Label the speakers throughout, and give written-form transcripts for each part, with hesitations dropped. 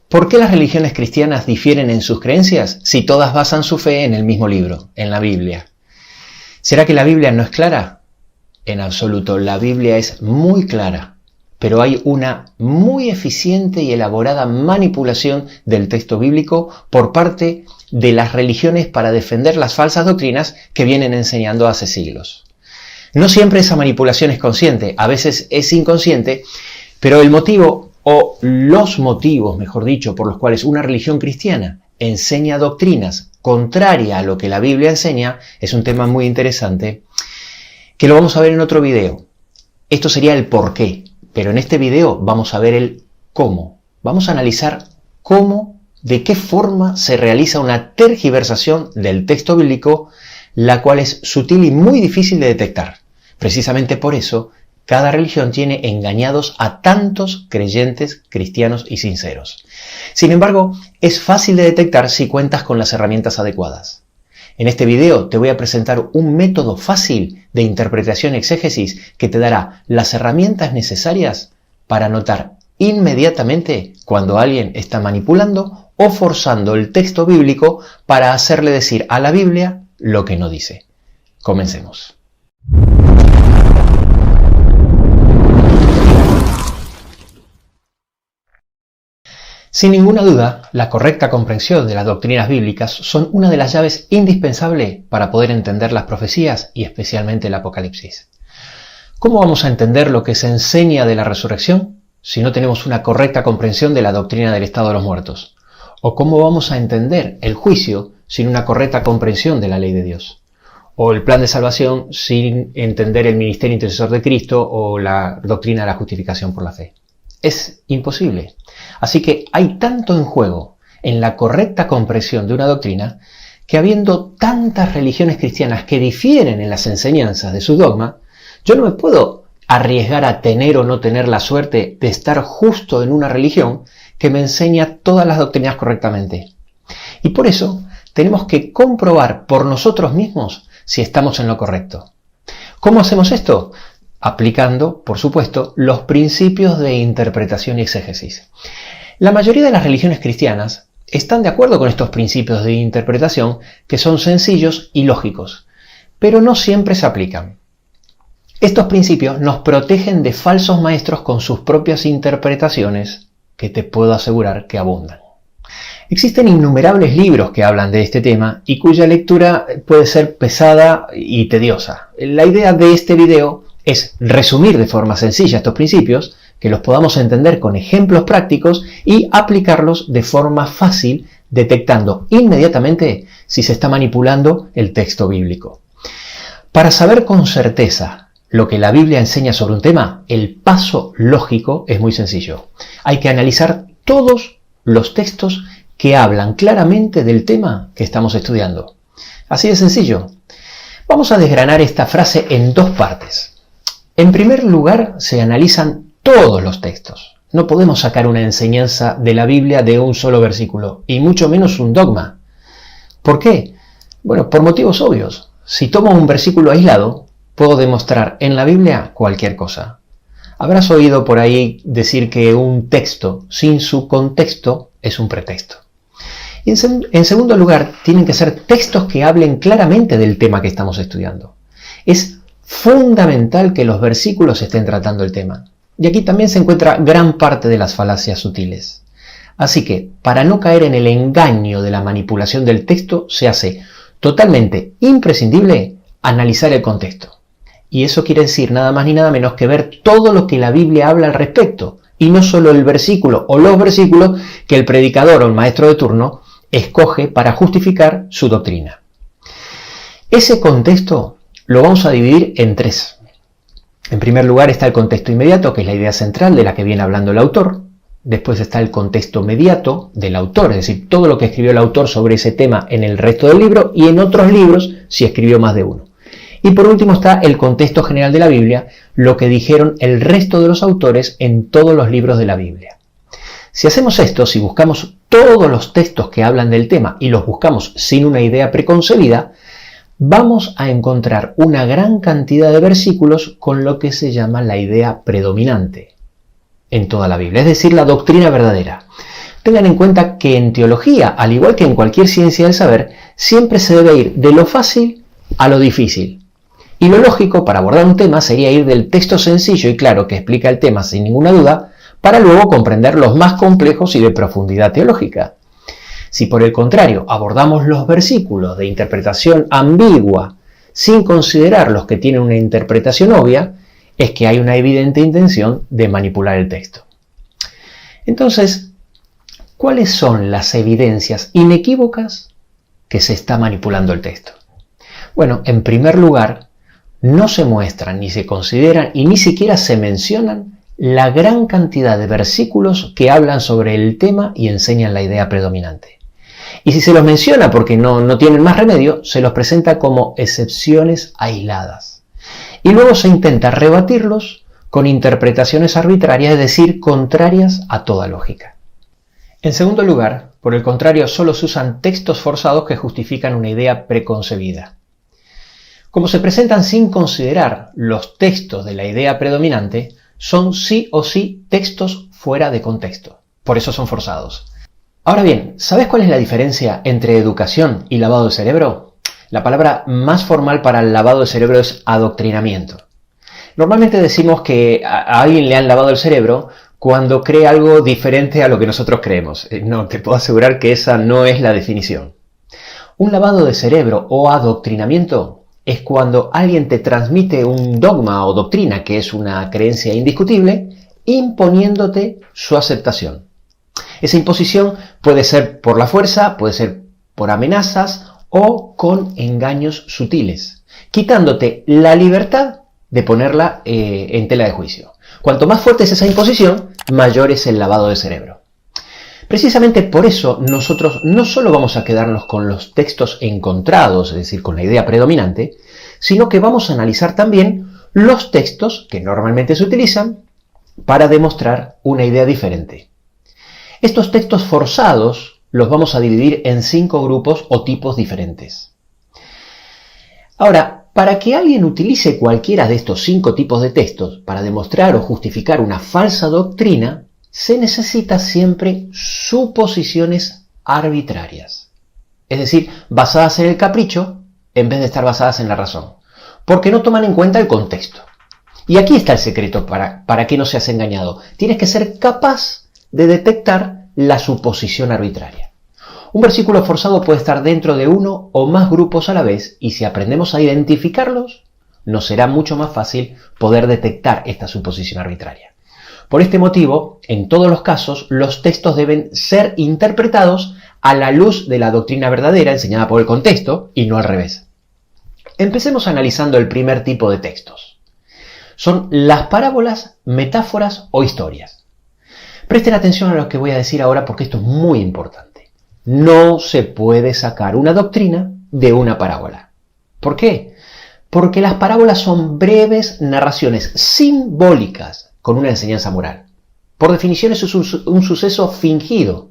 Speaker 1: ¿Por qué las religiones cristianas difieren en sus creencias si todas basan su fe en el mismo libro, en la Biblia? ¿Será que la Biblia no es clara? En absoluto, la Biblia es muy clara, pero hay una muy eficiente y elaborada manipulación del texto bíblico por parte de las religiones para defender las falsas doctrinas que vienen enseñando hace siglos. No siempre esa manipulación es consciente, a veces es inconsciente, pero el motivo o los motivos, mejor dicho, por los cuales una religión cristiana enseña doctrinas contrarias a lo que la Biblia enseña, es un tema muy interesante, que lo vamos a ver en otro video. Esto sería el por qué, pero en este video vamos a ver el cómo. Vamos a analizar cómo, de qué forma se realiza una tergiversación del texto bíblico, la cual es sutil y muy difícil de detectar. Precisamente por eso, cada religión tiene engañados a tantos creyentes, cristianos y sinceros. Sin embargo, es fácil de detectar si cuentas con las herramientas adecuadas. En este video te voy a presentar un método fácil de interpretación y exégesis que te dará las herramientas necesarias para notar inmediatamente cuando alguien está manipulando o forzando el texto bíblico para hacerle decir a la Biblia lo que no dice. Comencemos. Sin ninguna duda, la correcta comprensión de las doctrinas bíblicas son una de las llaves indispensables para poder entender las profecías y especialmente el Apocalipsis. ¿Cómo vamos a entender lo que se enseña de la resurrección si no tenemos una correcta comprensión de la doctrina del estado de los muertos? ¿O cómo vamos a entender el juicio sin una correcta comprensión de la ley de Dios? ¿O el plan de salvación sin entender el ministerio intercesor de Cristo o la doctrina de la justificación por la fe? Es imposible. Así que hay tanto en juego en la correcta comprensión de una doctrina que habiendo tantas religiones cristianas que difieren en las enseñanzas de su dogma, yo no me puedo arriesgar a tener o no tener la suerte de estar justo en una religión que me enseña todas las doctrinas correctamente. Y por eso tenemos que comprobar por nosotros mismos si estamos en lo correcto. ¿Cómo hacemos esto? Aplicando, por supuesto, los principios de interpretación y exégesis. La mayoría de las religiones cristianas están de acuerdo con estos principios de interpretación que son sencillos y lógicos, pero no siempre se aplican. Estos principios nos protegen de falsos maestros con sus propias interpretaciones, que te puedo asegurar que abundan. Existen innumerables libros que hablan de este tema y cuya lectura puede ser pesada y tediosa. La idea de este video es resumir de forma sencilla estos principios, que los podamos entender con ejemplos prácticos y aplicarlos de forma fácil, detectando inmediatamente si se está manipulando el texto bíblico. Para saber con certeza lo que la Biblia enseña sobre un tema, el paso lógico es muy sencillo. Hay que analizar todos los textos que hablan claramente del tema que estamos estudiando. Así de sencillo. Vamos a desgranar esta frase en dos partes. En primer lugar, se analizan todos los textos. No podemos sacar una enseñanza de la Biblia de un solo versículo, y mucho menos un dogma. ¿Por qué? Bueno, por motivos obvios. Si tomo un versículo aislado, puedo demostrar en la Biblia cualquier cosa. Habrás oído por ahí decir que un texto sin su contexto es un pretexto. Y en segundo lugar, tienen que ser textos que hablen claramente del tema que estamos estudiando. Es fundamental que los versículos estén tratando el tema. Y aquí también se encuentra gran parte de las falacias sutiles. Así que, para no caer en el engaño de la manipulación del texto, se hace totalmente imprescindible analizar el contexto. Y eso quiere decir nada más ni nada menos que ver todo lo que la Biblia habla al respecto, y no solo el versículo o los versículos que el predicador o el maestro de turno escoge para justificar su doctrina. Ese contexto lo vamos a dividir en tres. En primer lugar está el contexto inmediato, que es la idea central de la que viene hablando el autor. Después está el contexto mediato del autor, es decir, todo lo que escribió el autor sobre ese tema en el resto del libro y en otros libros si escribió más de uno. Y por último está el contexto general de la Biblia, lo que dijeron el resto de los autores en todos los libros de la Biblia. Si hacemos esto, si buscamos todos los textos que hablan del tema y los buscamos sin una idea preconcebida, vamos a encontrar una gran cantidad de versículos con lo que se llama la idea predominante en toda la Biblia, es decir, la doctrina verdadera. Tengan en cuenta que en teología, al igual que en cualquier ciencia del saber, siempre se debe ir de lo fácil a lo difícil. Y lo lógico para abordar un tema sería ir del texto sencillo y claro que explica el tema sin ninguna duda, para luego comprender los más complejos y de profundidad teológica. Si por el contrario abordamos los versículos de interpretación ambigua sin considerar los que tienen una interpretación obvia, es que hay una evidente intención de manipular el texto. Entonces, ¿cuáles son las evidencias inequívocas que se está manipulando el texto? Bueno, en primer lugar, no se muestran, ni se consideran y ni siquiera se mencionan la gran cantidad de versículos que hablan sobre el tema y enseñan la idea predominante. Y si se los menciona porque no tienen más remedio, se los presenta como excepciones aisladas. Y luego se intenta rebatirlos con interpretaciones arbitrarias, es decir, contrarias a toda lógica. En segundo lugar, por el contrario, solo se usan textos forzados que justifican una idea preconcebida. Como se presentan sin considerar los textos de la idea predominante, son sí o sí textos fuera de contexto. Por eso son forzados. Ahora bien, ¿sabes cuál es la diferencia entre educación y lavado de cerebro? La palabra más formal para el lavado de cerebro es adoctrinamiento. Normalmente decimos que a alguien le han lavado el cerebro cuando cree algo diferente a lo que nosotros creemos. No, te puedo asegurar que esa no es la definición. Un lavado de cerebro o adoctrinamiento es cuando alguien te transmite un dogma o doctrina, que es una creencia indiscutible, imponiéndote su aceptación. Esa imposición puede ser por la fuerza, puede ser por amenazas o con engaños sutiles, quitándote la libertad de ponerla en tela de juicio. Cuanto más fuerte es esa imposición, mayor es el lavado de cerebro. Precisamente por eso nosotros no solo vamos a quedarnos con los textos encontrados, es decir, con la idea predominante, sino que vamos a analizar también los textos que normalmente se utilizan para demostrar una idea diferente. Estos textos forzados los vamos a dividir en 5 grupos o tipos diferentes. Ahora, para que alguien utilice cualquiera de estos 5 tipos de textos para demostrar o justificar una falsa doctrina, se necesita siempre suposiciones arbitrarias. Es decir, basadas en el capricho en vez de estar basadas en la razón. Porque no toman en cuenta el contexto. Y aquí está el secreto para que no seas engañado. Tienes que ser capaz de detectar la suposición arbitraria. Un versículo forzado puede estar dentro de uno o más grupos a la vez y si aprendemos a identificarlos, nos será mucho más fácil poder detectar esta suposición arbitraria. Por este motivo, en todos los casos, los textos deben ser interpretados a la luz de la doctrina verdadera enseñada por el contexto y no al revés. Empecemos analizando el primer tipo de textos. Son las parábolas, metáforas o historias. Presten atención a lo que voy a decir ahora porque esto es muy importante. No se puede sacar una doctrina de una parábola. ¿Por qué? Porque las parábolas son breves narraciones simbólicas con una enseñanza moral. Por definición eso es un suceso fingido.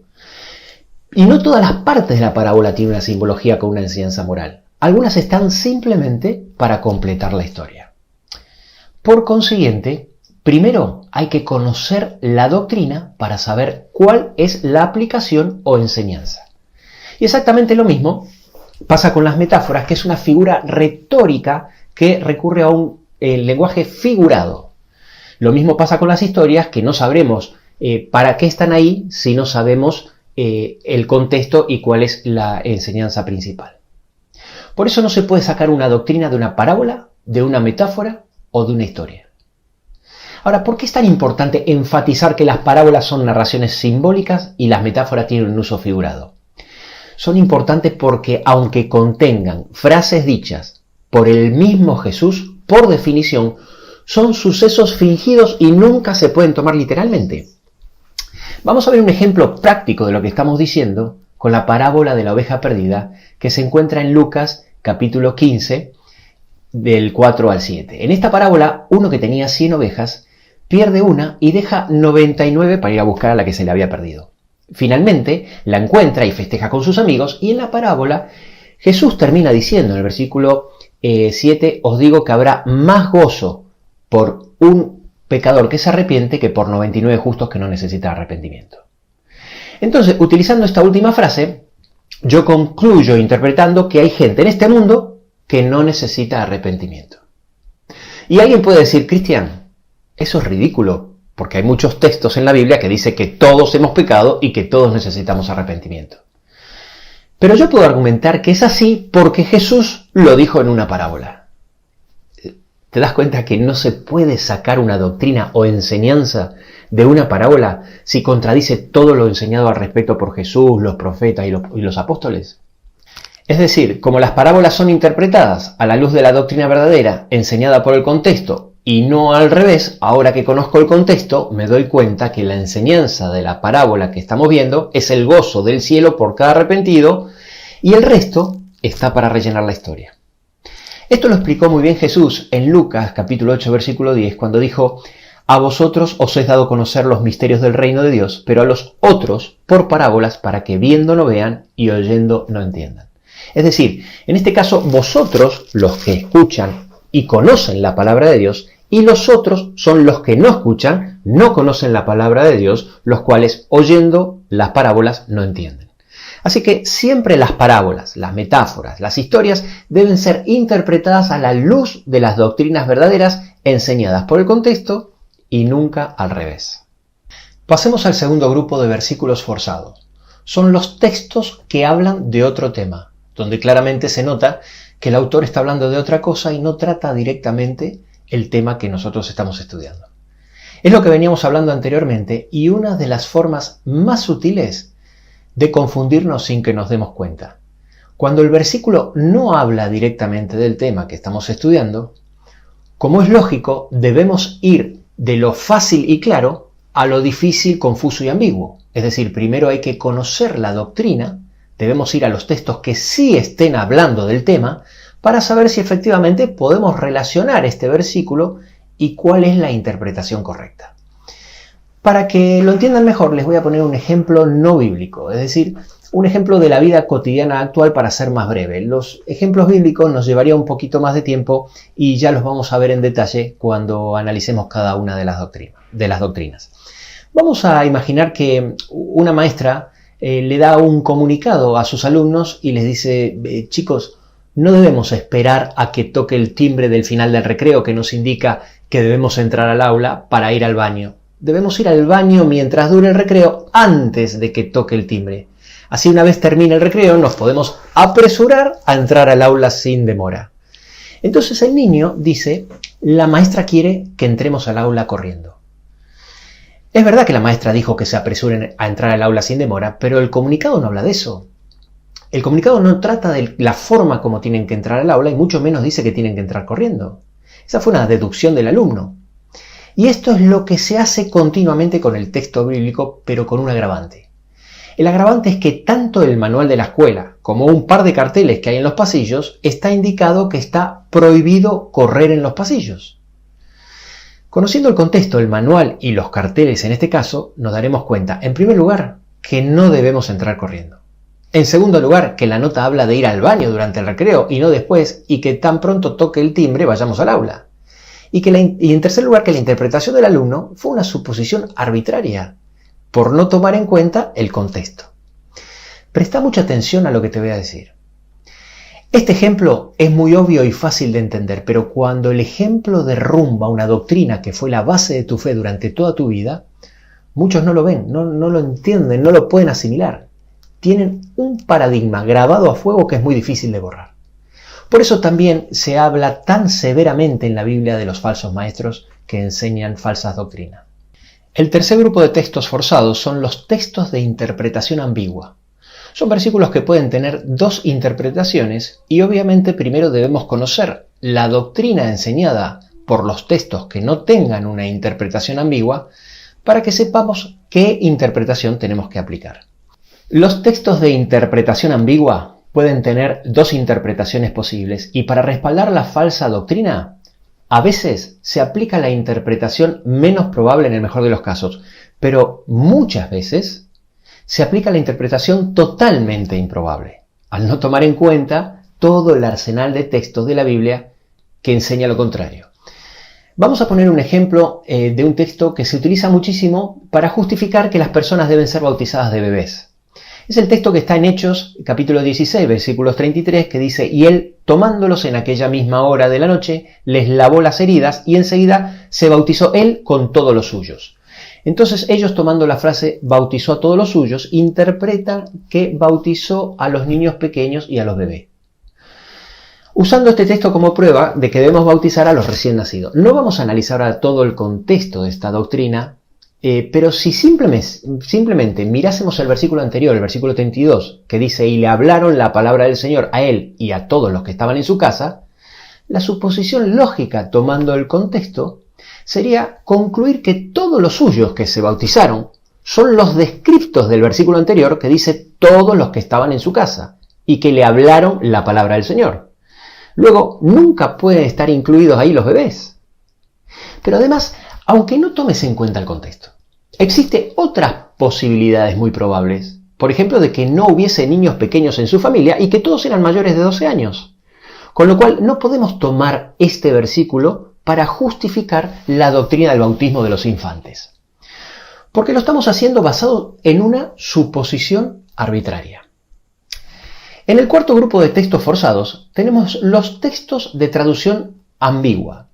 Speaker 1: Y no todas las partes de la parábola tienen una simbología con una enseñanza moral. Algunas están simplemente para completar la historia. Por consiguiente, primero hay que conocer la doctrina para saber cuál es la aplicación o enseñanza. Y exactamente lo mismo pasa con las metáforas, que es una figura retórica que recurre a un lenguaje figurado. Lo mismo pasa con las historias, que no sabremos para qué están ahí si no sabemos el contexto y cuál es la enseñanza principal. Por eso no se puede sacar una doctrina de una parábola, de una metáfora o de una historia. Ahora, ¿por qué es tan importante enfatizar que las parábolas son narraciones simbólicas y las metáforas tienen un uso figurado? Son importantes porque, aunque contengan frases dichas por el mismo Jesús, por definición, son sucesos fingidos y nunca se pueden tomar literalmente. Vamos a ver un ejemplo práctico de lo que estamos diciendo con la parábola de la oveja perdida que se encuentra en Lucas capítulo 15 del 4 al 7. En esta parábola, uno que tenía 100 ovejas pierde una y deja 99 para ir a buscar a la que se le había perdido. Finalmente la encuentra y festeja con sus amigos y en la parábola Jesús termina diciendo en el versículo 7, os digo que habrá más gozo por un pecador que se arrepiente que por 99 justos que no necesitan arrepentimiento. Entonces, utilizando esta última frase, yo concluyo interpretando que hay gente en este mundo que no necesita arrepentimiento. Y alguien puede decir, Cristian, eso es ridículo, porque hay muchos textos en la Biblia que dicen que todos hemos pecado y que todos necesitamos arrepentimiento. Pero yo puedo argumentar que es así porque Jesús lo dijo en una parábola. ¿Te das cuenta que no se puede sacar una doctrina o enseñanza de una parábola si contradice todo lo enseñado al respecto por Jesús, los profetas y los apóstoles? Es decir, como las parábolas son interpretadas a la luz de la doctrina verdadera, enseñada por el contexto, y no al revés, ahora que conozco el contexto, me doy cuenta que la enseñanza de la parábola que estamos viendo es el gozo del cielo por cada arrepentido, y el resto está para rellenar la historia. Esto lo explicó muy bien Jesús en Lucas capítulo 8 versículo 10 cuando dijo: a vosotros os es dado conocer los misterios del reino de Dios, pero a los otros por parábolas para que viendo no vean y oyendo no entiendan. Es decir, en este caso vosotros, los que escuchan y conocen la palabra de Dios, y los otros son los que no escuchan, no conocen la palabra de Dios, los cuales oyendo las parábolas no entienden. Así que siempre las parábolas, las metáforas, las historias deben ser interpretadas a la luz de las doctrinas verdaderas enseñadas por el contexto y nunca al revés. Pasemos al segundo grupo de versículos forzados. Son los textos que hablan de otro tema, donde claramente se nota que el autor está hablando de otra cosa y no trata directamente el tema que nosotros estamos estudiando. Es lo que veníamos hablando anteriormente y una de las formas más sutiles de confundirnos sin que nos demos cuenta. Cuando el versículo no habla directamente del tema que estamos estudiando, como es lógico, debemos ir de lo fácil y claro a lo difícil, confuso y ambiguo. Es decir, primero hay que conocer la doctrina, debemos ir a los textos que sí estén hablando del tema para saber si efectivamente podemos relacionar este versículo y cuál es la interpretación correcta. Para que lo entiendan mejor, les voy a poner un ejemplo no bíblico, es decir, un ejemplo de la vida cotidiana actual para ser más breve. Los ejemplos bíblicos nos llevaría un poquito más de tiempo y ya los vamos a ver en detalle cuando analicemos cada una de las doctrinas. Vamos a imaginar que una maestra le da un comunicado a sus alumnos y les dice: chicos, no debemos esperar a que toque el timbre del final del recreo que nos indica que debemos entrar al aula para ir al baño. Debemos ir al baño mientras dure el recreo antes de que toque el timbre. Así, una vez termine el recreo, nos podemos apresurar a entrar al aula sin demora. Entonces el niño dice: la maestra quiere que entremos al aula corriendo. Es verdad que la maestra dijo que se apresuren a entrar al aula sin demora, pero el comunicado no habla de eso. El comunicado no trata de la forma como tienen que entrar al aula y mucho menos dice que tienen que entrar corriendo. Esa fue una deducción del alumno. Y esto es lo que se hace continuamente con el texto bíblico, pero con un agravante. El agravante es que tanto el manual de la escuela como un par de carteles que hay en los pasillos está indicado que está prohibido correr en los pasillos. Conociendo el contexto, el manual y los carteles en este caso, nos daremos cuenta, en primer lugar, que no debemos entrar corriendo. En segundo lugar, que la nota habla de ir al baño durante el recreo y no después, y que tan pronto toque el timbre vayamos al aula. Y en tercer lugar, que la interpretación del alumno fue una suposición arbitraria, por no tomar en cuenta el contexto. Presta mucha atención a lo que te voy a decir. Este ejemplo es muy obvio y fácil de entender, pero cuando el ejemplo derrumba una doctrina que fue la base de tu fe durante toda tu vida, muchos no lo ven, no lo entienden, no lo pueden asimilar. Tienen un paradigma grabado a fuego que es muy difícil de borrar. Por eso también se habla tan severamente en la Biblia de los falsos maestros que enseñan falsas doctrinas. El tercer grupo de textos forzados son los textos de interpretación ambigua. Son versículos que pueden tener dos interpretaciones y obviamente primero debemos conocer la doctrina enseñada por los textos que no tengan una interpretación ambigua para que sepamos qué interpretación tenemos que aplicar. Los textos de interpretación ambigua pueden tener dos interpretaciones posibles y para respaldar la falsa doctrina, a veces se aplica la interpretación menos probable en el mejor de los casos, pero muchas veces se aplica la interpretación totalmente improbable, al no tomar en cuenta todo el arsenal de textos de la Biblia que enseña lo contrario. Vamos a poner un ejemplo de un texto que se utiliza muchísimo para justificar que las personas deben ser bautizadas de bebés. Es el texto que está en Hechos, capítulo 16, versículos 33, que dice: y él, tomándolos en aquella misma hora de la noche, les lavó las heridas y enseguida se bautizó él con todos los suyos. Entonces ellos, tomando la frase bautizó a todos los suyos, interpretan que bautizó a los niños pequeños y a los bebés, usando este texto como prueba de que debemos bautizar a los recién nacidos. No vamos a analizar ahora todo el contexto de esta doctrina, pero si simplemente mirásemos el versículo anterior, el versículo 32, que dice: y le hablaron la palabra del Señor a él y a todos los que estaban en su casa, la suposición lógica, tomando el contexto, sería concluir que todos los suyos que se bautizaron son los descriptos del versículo anterior, que dice todos los que estaban en su casa, y que le hablaron la palabra del Señor. Luego, nunca pueden estar incluidos ahí los bebés. Pero además, aunque no tomes en cuenta el contexto, existen otras posibilidades muy probables. Por ejemplo, de que no hubiese niños pequeños en su familia y que todos eran mayores de 12 años. Con lo cual, no podemos tomar este versículo para justificar la doctrina del bautismo de los infantes, porque lo estamos haciendo basado en una suposición arbitraria. En el cuarto grupo de textos forzados tenemos los textos de traducción ambigua.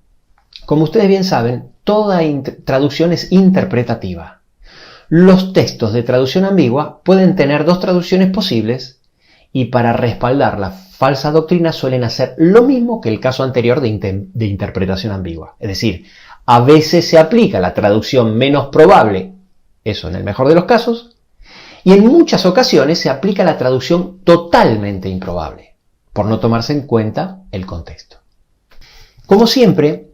Speaker 1: Como ustedes bien saben, toda traducción es interpretativa. Los textos de traducción ambigua pueden tener dos traducciones posibles y para respaldar la falsa doctrina suelen hacer lo mismo que el caso anterior de interpretación ambigua. Es decir, a veces se aplica la traducción menos probable, eso en el mejor de los casos, y en muchas ocasiones se aplica la traducción totalmente improbable, por no tomarse en cuenta el contexto. Como siempre,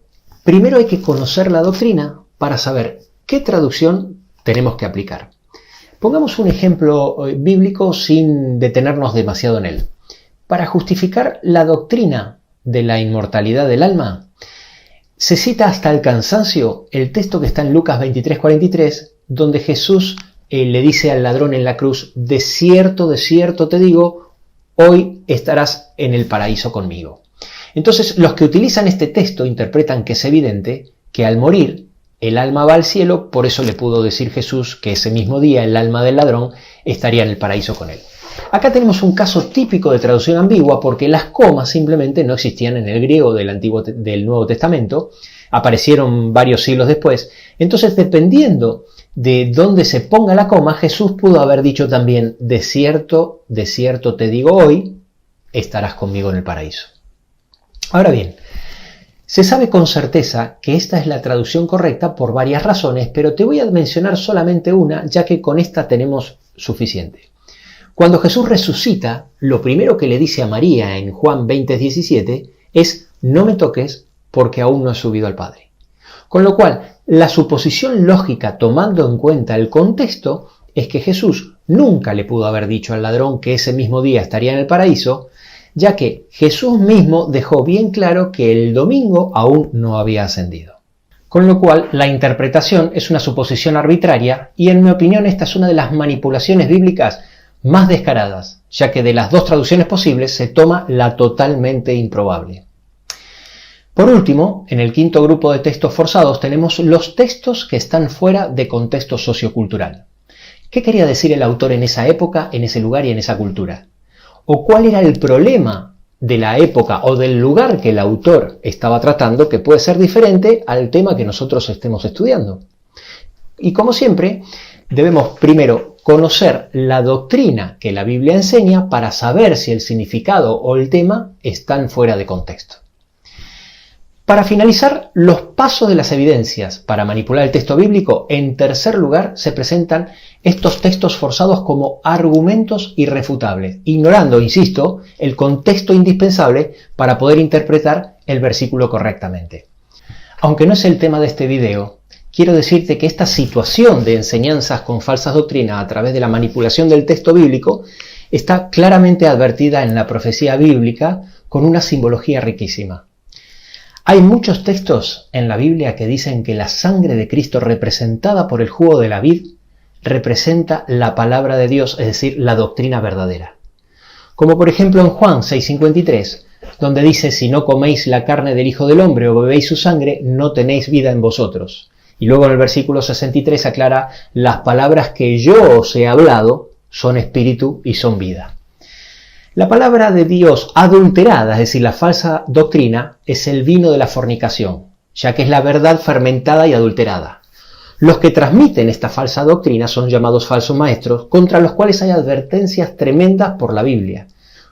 Speaker 1: primero hay que conocer la doctrina para saber qué traducción tenemos que aplicar. Pongamos un ejemplo bíblico sin detenernos demasiado en él. Para justificar la doctrina de la inmortalidad del alma, se cita hasta el cansancio el texto que está en Lucas 23:43, donde Jesús le dice al ladrón en la cruz: de cierto te digo, hoy estarás en el paraíso conmigo. Entonces, los que utilizan este texto interpretan que es evidente que al morir el alma va al cielo, por eso le pudo decir Jesús que ese mismo día el alma del ladrón estaría en el paraíso con él. Acá tenemos un caso típico de traducción ambigua porque las comas simplemente no existían en el griego del Nuevo Testamento, aparecieron varios siglos después. Entonces, dependiendo de dónde se ponga la coma, Jesús pudo haber dicho también: de cierto te digo, hoy estarás conmigo en el paraíso. Ahora bien, se sabe con certeza que esta es la traducción correcta por varias razones, pero te voy a mencionar solamente una, ya que con esta tenemos suficiente. Cuando Jesús resucita, lo primero que le dice a María en Juan 20:17 es: no me toques porque aún no he subido al Padre. Con lo cual, la suposición lógica, tomando en cuenta el contexto, es que Jesús nunca le pudo haber dicho al ladrón que ese mismo día estaría en el paraíso, ya que Jesús mismo dejó bien claro que el domingo aún no había ascendido. Con lo cual, la interpretación es una suposición arbitraria y, en mi opinión, esta es una de las manipulaciones bíblicas más descaradas, ya que de las dos traducciones posibles se toma la totalmente improbable. Por último, en el quinto grupo de textos forzados tenemos los textos que están fuera de contexto sociocultural. ¿Qué quería decir el autor en esa época, en ese lugar y en esa cultura? ¿O cuál era el problema de la época o del lugar que el autor estaba tratando, que puede ser diferente al tema que nosotros estemos estudiando? Y como siempre, debemos primero conocer la doctrina que la Biblia enseña para saber si el significado o el tema están fuera de contexto. Para finalizar, los pasos de las evidencias para manipular el texto bíblico, en tercer lugar se presentan estos textos forzados como argumentos irrefutables, ignorando, insisto, el contexto indispensable para poder interpretar el versículo correctamente. Aunque no es el tema de este video, quiero decirte que esta situación de enseñanzas con falsas doctrinas a través de la manipulación del texto bíblico está claramente advertida en la profecía bíblica con una simbología riquísima. Hay muchos textos en la Biblia que dicen que la sangre de Cristo representada por el jugo de la vid representa la palabra de Dios, es decir, la doctrina verdadera. como por ejemplo en Juan 6:53, donde dice: si no coméis la carne del Hijo del Hombre o bebéis su sangre, no tenéis vida en vosotros. Y luego en el versículo 63 aclara: las palabras que yo os he hablado son espíritu y son vida. La palabra de Dios adulterada, es decir, la falsa doctrina, es el vino de la fornicación, ya que es la verdad fermentada y adulterada. Los que transmiten esta falsa doctrina son llamados falsos maestros, contra los cuales hay advertencias tremendas por la Biblia,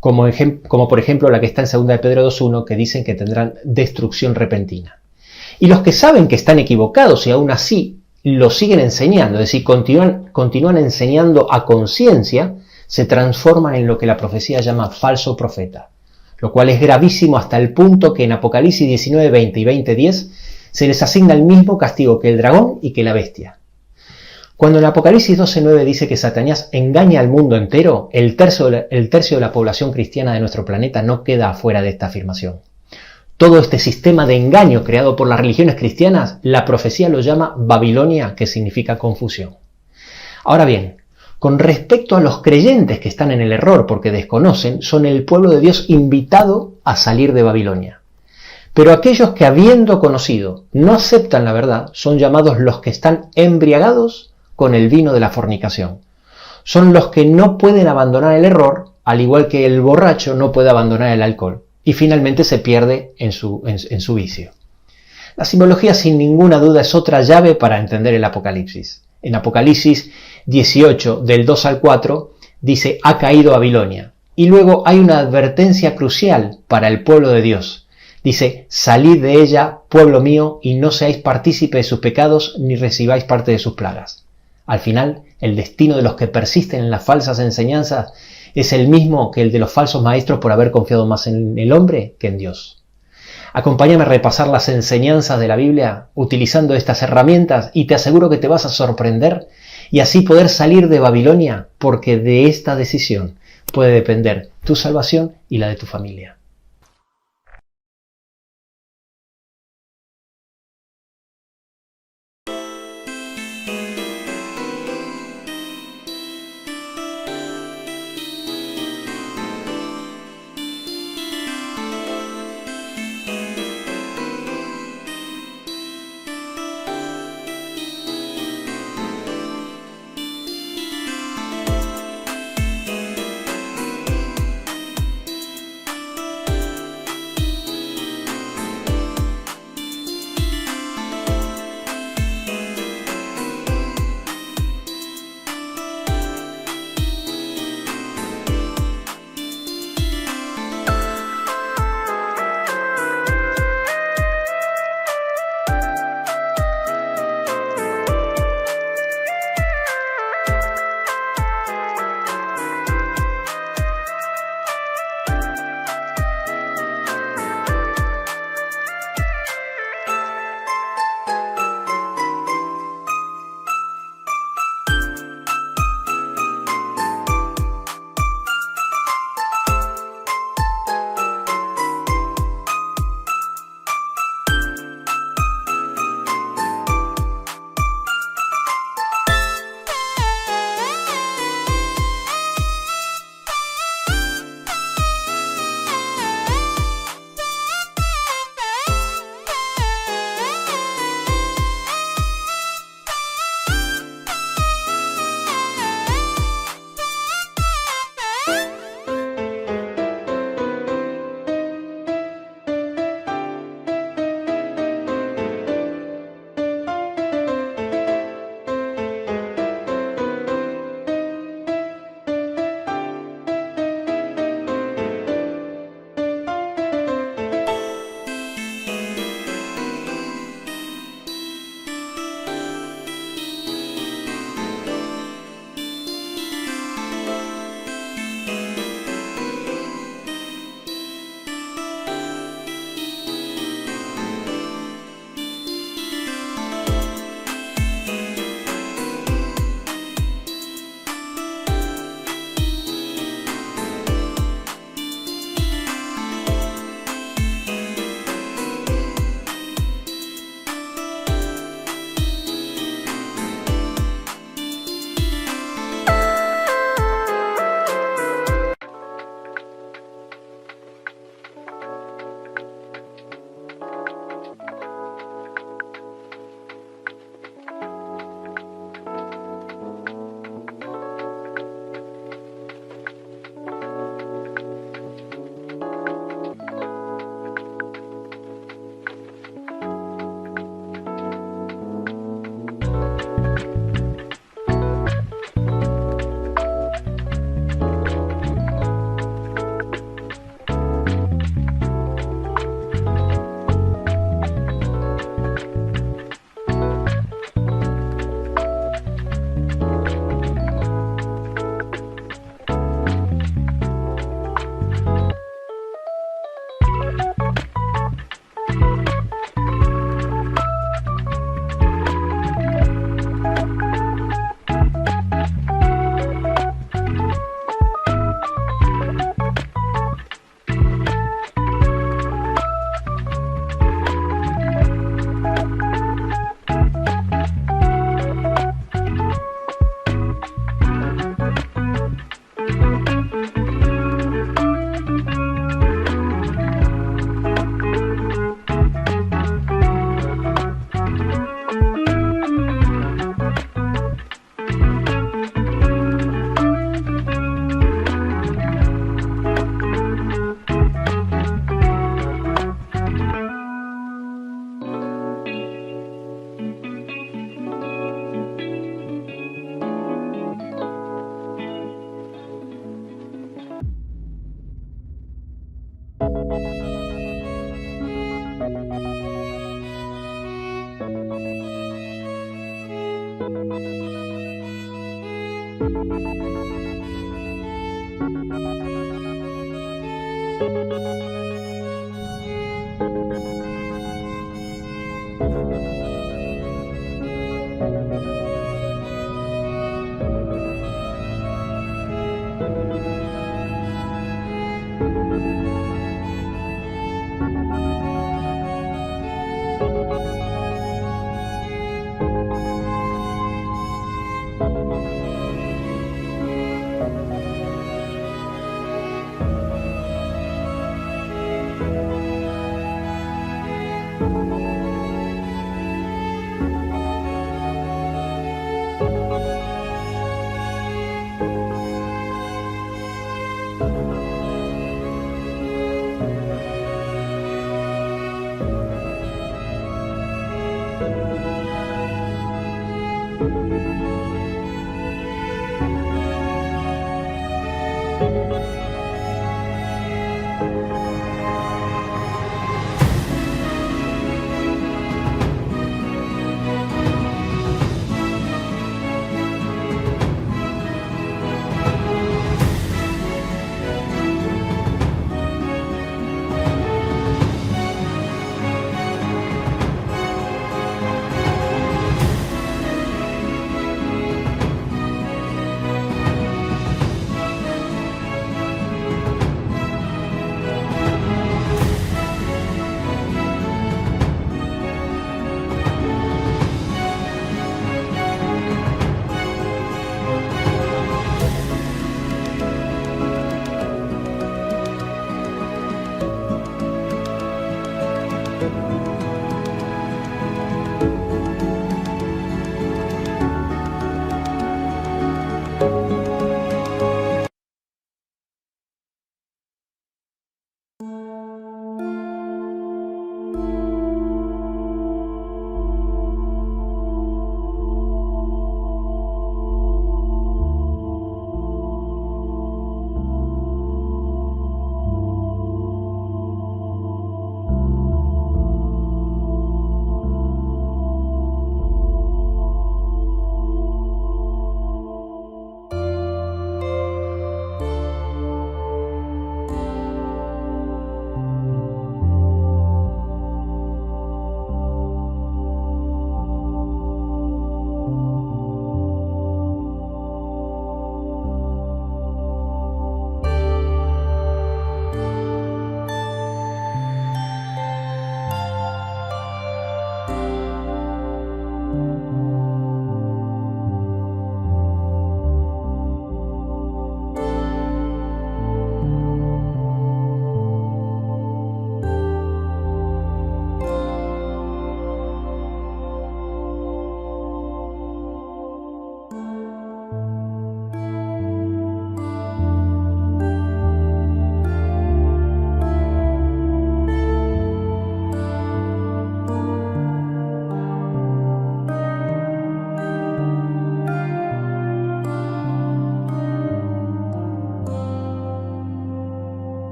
Speaker 1: como por ejemplo la que está en 2 de Pedro 2:1, que dicen que tendrán destrucción repentina. Y los que saben que están equivocados y aún así lo siguen enseñando, es decir, continúan enseñando a conciencia, se transforman en lo que la profecía llama falso profeta, lo cual es gravísimo hasta el punto que en Apocalipsis 19:20 y 20:10 se les asigna el mismo castigo que el dragón y que la bestia. Cuando en Apocalipsis 12:9 dice que Satanás engaña al mundo entero, el tercio de la población cristiana de nuestro planeta no queda afuera de esta afirmación. Todo este sistema de engaño creado por las religiones cristianas, la profecía lo llama Babilonia, que significa confusión. Ahora bien, con respecto a los creyentes que están en el error porque desconocen, son el pueblo de Dios invitado a salir de Babilonia. Pero aquellos que, habiendo conocido, no aceptan la verdad, son llamados los que están embriagados con el vino de la fornicación. Son los que no pueden abandonar el error, al igual que el borracho no puede abandonar el alcohol, y finalmente se pierde en su vicio. La simbología, sin ninguna duda, es otra llave para entender el Apocalipsis. En Apocalipsis 18, del 2 al 4, dice: ha caído Babilonia. Y luego hay una advertencia crucial para el pueblo de Dios. Dice: salid de ella, pueblo mío, y no seáis partícipe de sus pecados, ni recibáis parte de sus plagas. Al final, el destino de los que persisten en las falsas enseñanzas es el mismo que el de los falsos maestros por haber confiado más en el hombre que en Dios. Acompáñame a repasar las enseñanzas de la Biblia utilizando estas herramientas y te aseguro que te vas a sorprender y así poder salir de Babilonia, porque de esta decisión puede depender tu salvación y la de tu familia.